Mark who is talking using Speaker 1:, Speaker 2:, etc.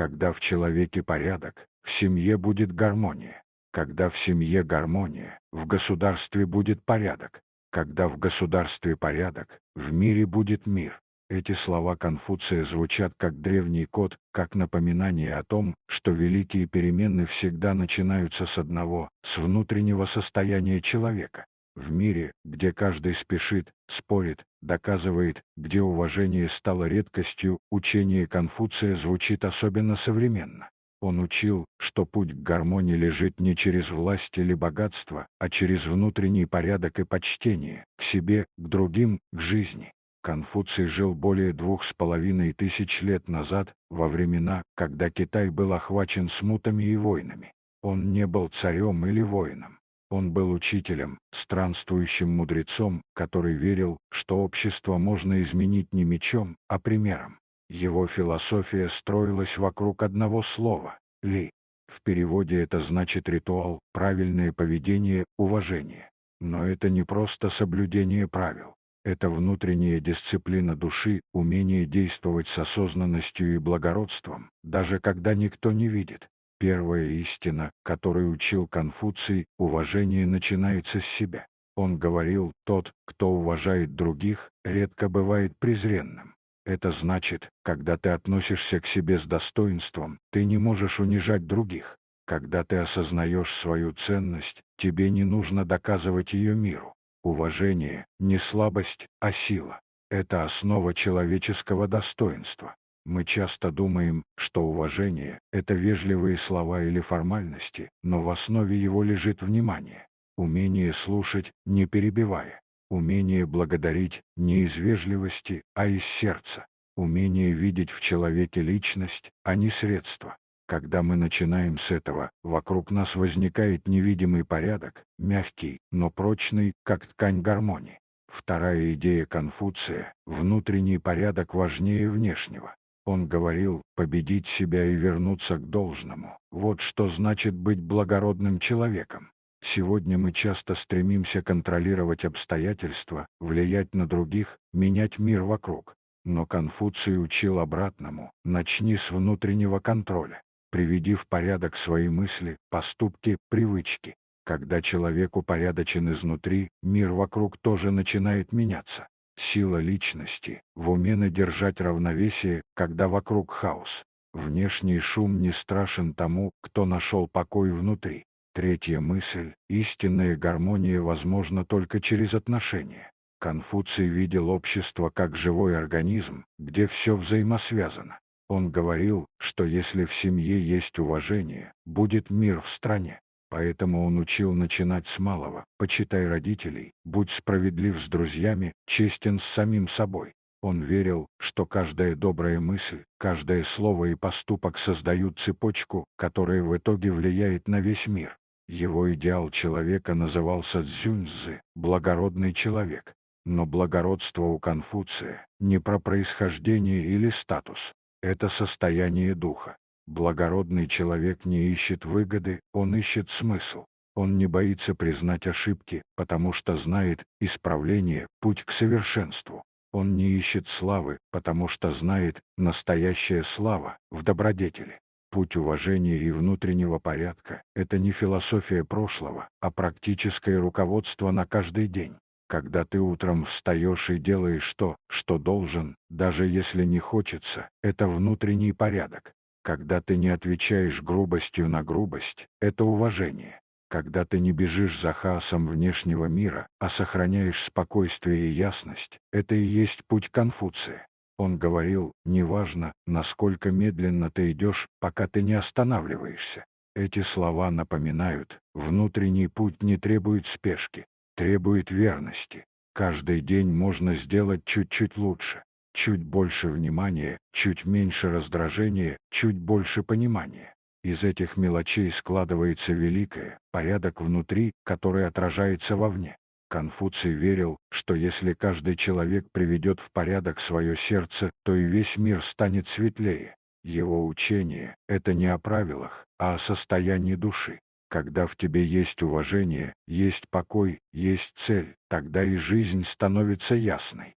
Speaker 1: Когда в человеке порядок, в семье будет гармония. Когда в семье гармония, в государстве будет порядок. Когда в государстве порядок, в мире будет мир. Эти слова Конфуция звучат как древний код, как напоминание о том, что великие перемены всегда начинаются с одного, с внутреннего состояния человека. В мире, где каждый спешит, спорит, доказывает, где уважение стало редкостью, учение Конфуция звучит особенно современно. Он учил, что путь к гармонии лежит не через власть или богатство, а через внутренний порядок и почтение, к себе, к другим, к жизни. Конфуций жил более 2500 лет назад, во времена, когда Китай был охвачен смутами и войнами. Он не был царем или воином. Он был учителем, странствующим мудрецом, который верил, что общество можно изменить не мечом, а примером. Его философия строилась вокруг одного слова — «ли». В переводе это значит ритуал, правильное поведение, уважение. Но это не просто соблюдение правил. Это внутренняя дисциплина души, умение действовать с осознанностью и благородством, даже когда никто не видит. Первая истина, которой учил Конфуций, уважение начинается с себя. Он говорил, тот, кто уважает других, редко бывает презренным. Это значит, когда ты относишься к себе с достоинством, ты не можешь унижать других. Когда ты осознаешь свою ценность, тебе не нужно доказывать ее миру. Уважение — не слабость, а сила. Это основа человеческого достоинства. Мы часто думаем, что уважение — это вежливые слова или формальности, но в основе его лежит внимание. Умение слушать, не перебивая. Умение благодарить не из вежливости, а из сердца. Умение видеть в человеке личность, а не средство. Когда мы начинаем с этого, вокруг нас возникает невидимый порядок, мягкий, но прочный, как ткань гармонии. Вторая идея Конфуция — внутренний порядок важнее внешнего. Он говорил, победить себя и вернуться к должному. Вот что значит быть благородным человеком. Сегодня мы часто стремимся контролировать обстоятельства, влиять на других, менять мир вокруг. Но Конфуций учил обратному: начни с внутреннего контроля. Приведи в порядок свои мысли, поступки, привычки. Когда человек упорядочен изнутри, мир вокруг тоже начинает меняться. Сила личности в умении держать равновесие, когда вокруг хаос. Внешний шум не страшен тому, кто нашел покой внутри. Третья мысль — истинная гармония возможна только через отношения. Конфуций видел общество как живой организм, где все взаимосвязано. Он говорил, что если в семье есть уважение, будет мир в стране. Поэтому он учил начинать с малого: почитай родителей, будь справедлив с друзьями, честен с самим собой. Он верил, что каждая добрая мысль, каждое слово и поступок создают цепочку, которая в итоге влияет на весь мир. Его идеал человека назывался Цзюньцзы — благородный человек. Но благородство у Конфуция не про происхождение или статус. Это состояние духа. Благородный человек не ищет выгоды, он ищет смысл. Он не боится признать ошибки, потому что знает, исправление — путь к совершенству. Он не ищет славы, потому что знает, настоящая слава в добродетели. Путь уважения и внутреннего порядка — это не философия прошлого, а практическое руководство на каждый день. Когда ты утром встаешь и делаешь то, что должен, даже если не хочется, это внутренний порядок. Когда ты не отвечаешь грубостью на грубость, это уважение. Когда ты не бежишь за хаосом внешнего мира, а сохраняешь спокойствие и ясность, это и есть путь Конфуция. Он говорил, неважно, насколько медленно ты идешь, пока ты не останавливаешься. Эти слова напоминают, внутренний путь не требует спешки, требует верности. Каждый день можно сделать чуть-чуть лучше. Чуть больше внимания, чуть меньше раздражения, чуть больше понимания. Из этих мелочей складывается великое, порядок внутри, который отражается вовне. Конфуций верил, что если каждый человек приведет в порядок свое сердце, то и весь мир станет светлее. Его учение — это не о правилах, а о состоянии души. Когда в тебе есть уважение, есть покой, есть цель, тогда и жизнь становится ясной.